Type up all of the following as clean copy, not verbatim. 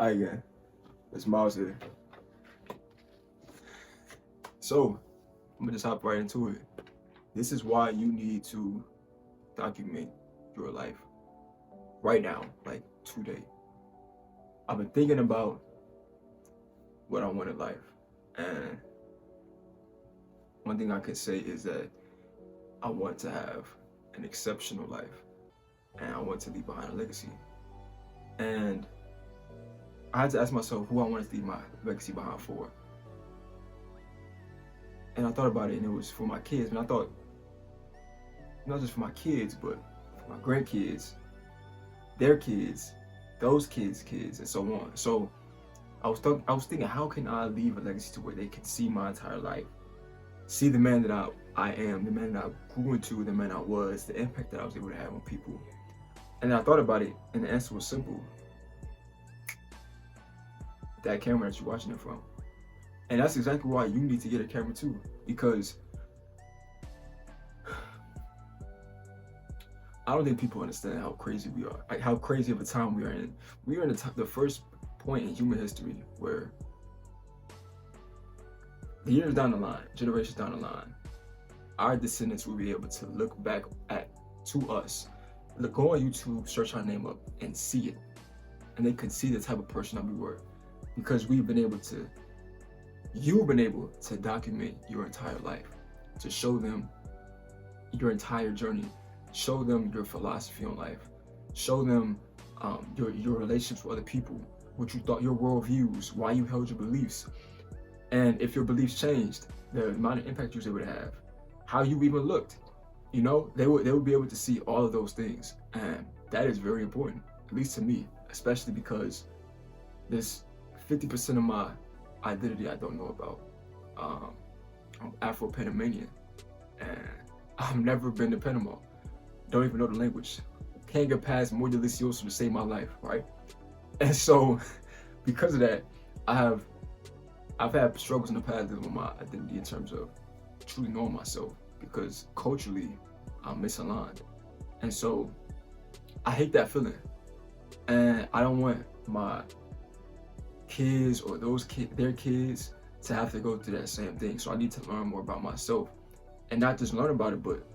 Hi again, it's Miles here. So, I'm gonna just hop right into it. This is why you need to document your life right now, like today. I've been thinking about what I want in life, and one thing I could say is that I want to have an exceptional life, and I want to leave behind a legacy. And I had to ask myself who I wanted to leave my legacy behind for. And I thought about it, and it was for my kids. And I thought, not just for my kids, but for my grandkids, their kids, those kids, and so on. So I was thinking, how can I leave a legacy to where they can see my entire life, see the man that I am, the man that I grew into, the man I was, the impact that I was able to have on people. And I thought about it, and the answer was simple: that camera that you're watching it from. And that's exactly why you need to get a camera too, because I don't think people understand how crazy we are, like how crazy of a time we are in. We are in the first point in human history where the years down the line, generations down the line, our descendants will be able to look back to us. Go on YouTube, search our name up, and see it, and they can see the type of person that we were, because you've been able to document your entire life, to show them your entire journey, show them your philosophy on life, show them your relationships with other people, what you thought, your worldviews, why you held your beliefs, and if your beliefs changed, the amount of impact you was able to have, how you even looked. You know, they would be able to see all of those things, and that is very important, at least to me, especially because this 50% of my identity I don't know about. I'm Afro-Panamanian, and I've never been to Panama. Don't even know the language. Can't get past Muy Delicioso to save my life, right? And so, because of that, I've had struggles in the past with my identity in terms of truly knowing myself, because culturally I'm misaligned, and so I hate that feeling, and I don't want my kids or their kids to have to go through that same thing. So I need to learn more about myself, and not just learn about it, but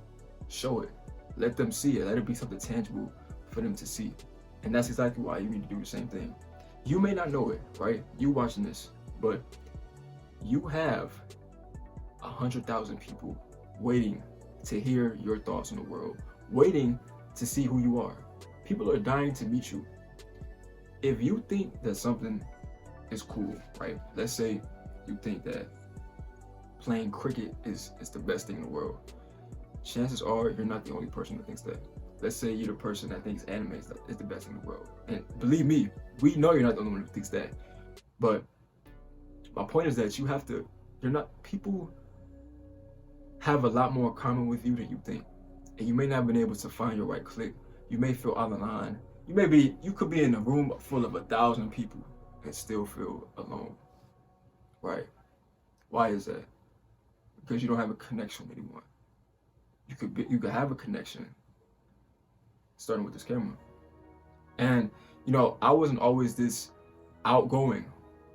show it, let them see it, let it be something tangible for them to see. And that's exactly why you need to do the same thing. You may not know it, right? You watching this, but you have 100,000 people waiting to hear your thoughts on the world, waiting to see who you are. People are dying to meet you. If you think that something is cool, right? Let's say you think that playing cricket is the best thing in the world. Chances are you're not the only person that thinks that. Let's say you're the person that thinks anime is the best thing in the world. And believe me, we know you're not the only one who thinks that. But my point is that people have a lot more in common with you than you think. And you may not have been able to find your right clique. You may feel out of line. You could be in a room full of 1,000 people and still feel alone, right? Why is that? Because you don't have a connection with anyone. You could have a connection starting with this camera. And I wasn't always this outgoing,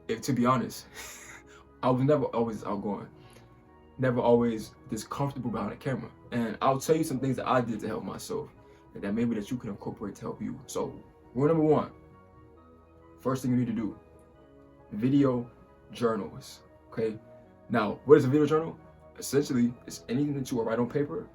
to be honest. I was never always outgoing, never always this comfortable behind a camera. And I'll tell you some things that I did to help myself, and that maybe that you can incorporate to help you. So, rule number one, first thing you need to do: video journals. Okay. Now, what is a video journal? Essentially, it's anything that you will write on paper,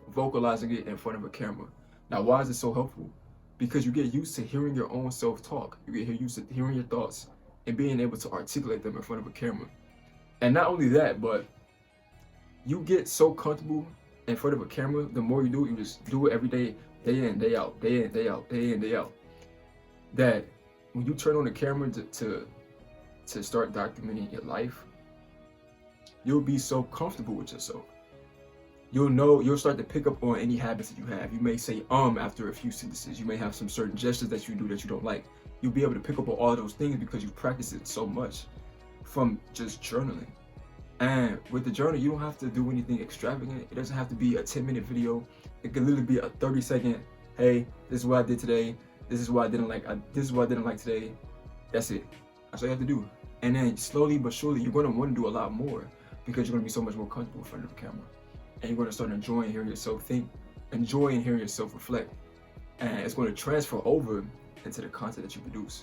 vocalizing it in front of a camera. Now, why is it so helpful? Because you get used to hearing your own self-talk. You get used to hearing your thoughts and being able to articulate them in front of a camera. And not only that, but you get so comfortable in front of a camera. The more you do it, you just do it every day, day in, day out, day in, day out, day in, day out, that when you turn on the camera to start documenting your life, you'll be so comfortable with yourself. You'll start to pick up on any habits that you have. You may say after a few sentences. You may have some certain gestures that you do that you don't like. You'll be able to pick up on all those things because you've practiced it so much from just journaling. And with the journal, you don't have to do anything extravagant. It doesn't have to be a 10-minute video. It can literally be a 30-second, hey, this is what I did today. This is what I didn't like. This is what I didn't like today. That's it. That's all you have to do. And then slowly but surely, you're going to want to do a lot more because you're going to be so much more comfortable in front of the camera. And you're going to start enjoying hearing yourself think, enjoying hearing yourself reflect. And it's going to transfer over into the content that you produce.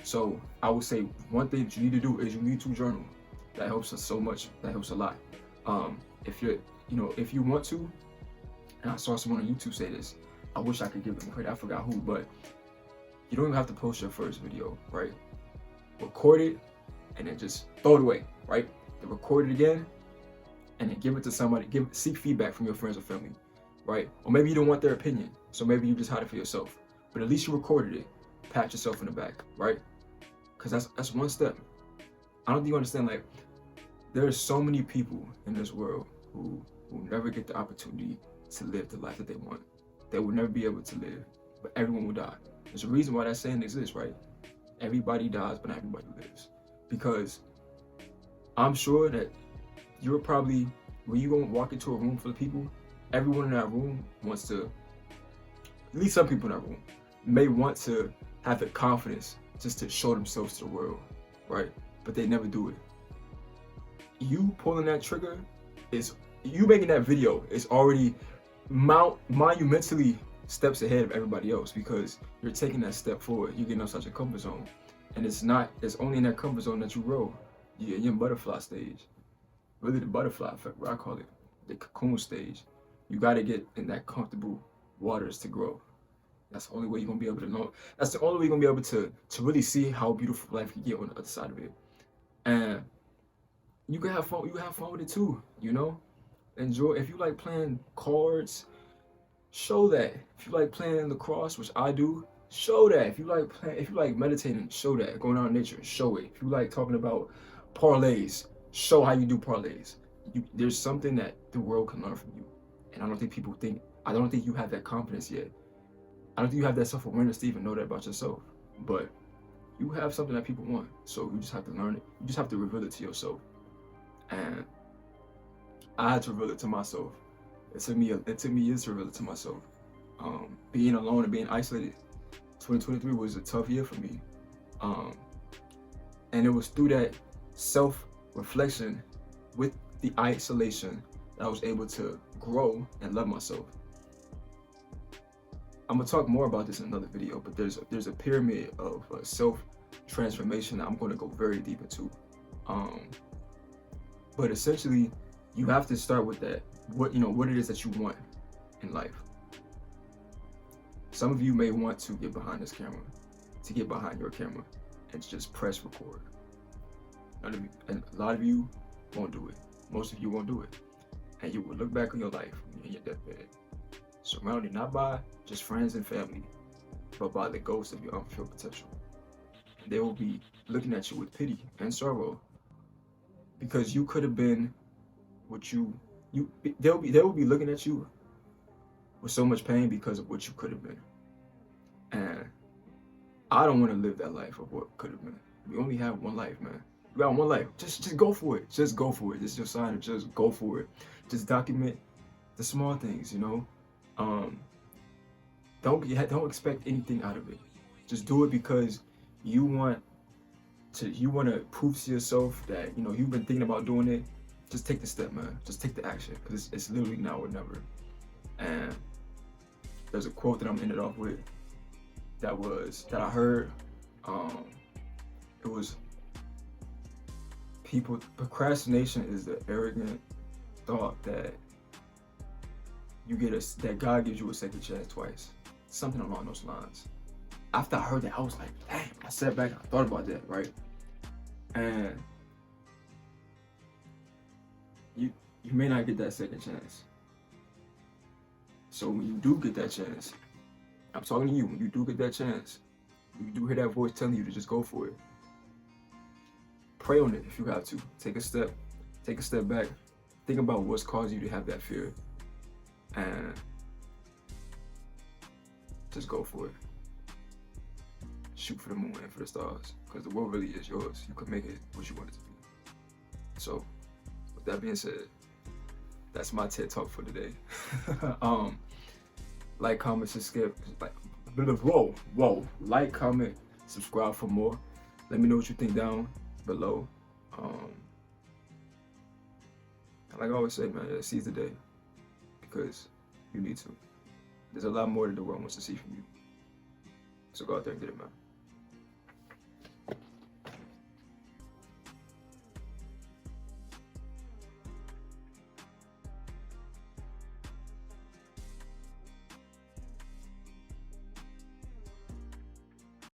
So I would say one thing that you need to do is you need to journal. That helps us so much. That helps a lot. If you're, if you want to, and I saw someone on YouTube say this, I wish I could give them credit. I forgot who, but you don't even have to post your first video, right? Record it and then just throw it away, right? Then record it again and then give it to somebody. Seek feedback from your friends or family, right? Or maybe you don't want their opinion, so maybe you just hide it for yourself. But at least you recorded it. Pat yourself in the back, right? Because that's one step. I don't think you understand. Like, there are so many people in this world who never get the opportunity to live the life that they want. They will never be able to live, but everyone will die. There's a reason why that saying exists, right? Everybody dies, but not everybody lives. Because I'm sure that you're probably, when you go and walk into a room full of people, everyone in that room wants to, at least some people in that room, may want to have the confidence just to show themselves to the world, right? But they never do it. You pulling that trigger is, you making that video is already monumentally steps ahead of everybody else, because you're taking that step forward. You're getting outside your comfort zone. And it's only in that comfort zone that you grow. You're in your butterfly stage. Really the butterfly effect, what I call it, the cocoon stage. You gotta get in that comfortable waters to grow. That's the only way you're gonna be able to know. That's the only way you're gonna be able to really see how beautiful life can get on the other side of it. And you can have fun. You can have fun with it too. Enjoy. If you like playing cards, show that. If you like playing lacrosse, which I do, show that. If you like meditating, show that. Going out in nature, show it. If you like talking about parlays, show how you do parlays. There's something that the world can learn from you, and I don't think you have that confidence yet. I don't think you have that self-awareness to even know that about yourself. But you have something that people want, so you just have to learn it. You just have to reveal it to yourself. And I had to reveal it to myself. It took me years to reveal it to myself. Being alone and being isolated. 2023 was a tough year for me. And it was through that self-reflection with the isolation that I was able to grow and love myself. I'm gonna talk more about this in another video, but there's a pyramid of self-transformation that I'm gonna go very deep into. But essentially, you have to start with that. What it is that you want in life. Some of you may want to get behind this camera, to get behind your camera, and just press record. And a lot of you won't do it. Most of you won't do it, and you will look back on your life in your deathbed, surrounded not by just friends and family, but by the ghosts of your unfulfilled potential. And they will be looking at you with pity and sorrow, because you could have been what they will be looking at you with so much pain because of what you could have been. And I don't want to live that life of what could have been. We only have one life, man. You got one life. Just go for it. Just go for it. This is your sign of just go for it. Just document the small things, Don't expect anything out of it. Just do it because you want to prove to yourself that you've been thinking about doing it. Just take the step, man. Just take the action, because it's literally now or never. And there's a quote that I'm ended off with that I heard. It was, procrastination is the arrogant thought that that God gives you a second chance twice. Something along those lines. After I heard that, I was like, dang, I sat back and I thought about that, right? And you may not get that second chance. So when you do get that chance, I'm talking to you, when you do get that chance, you do hear that voice telling you to just go for it. Pray on it if you have to. Take a step back. Think about what's caused you to have that fear. And just go for it. Shoot for the moon and for the stars, because the world really is yours. You can make it what you want it to be. So, with that being said, that's my TED Talk for today. Like, comment, subscribe. Like, comment, subscribe for more. Let me know what you think down below. Like I always say, man, yeah, seize the day because you need to. There's a lot more that the world wants to see from you. So go out there and get it, man.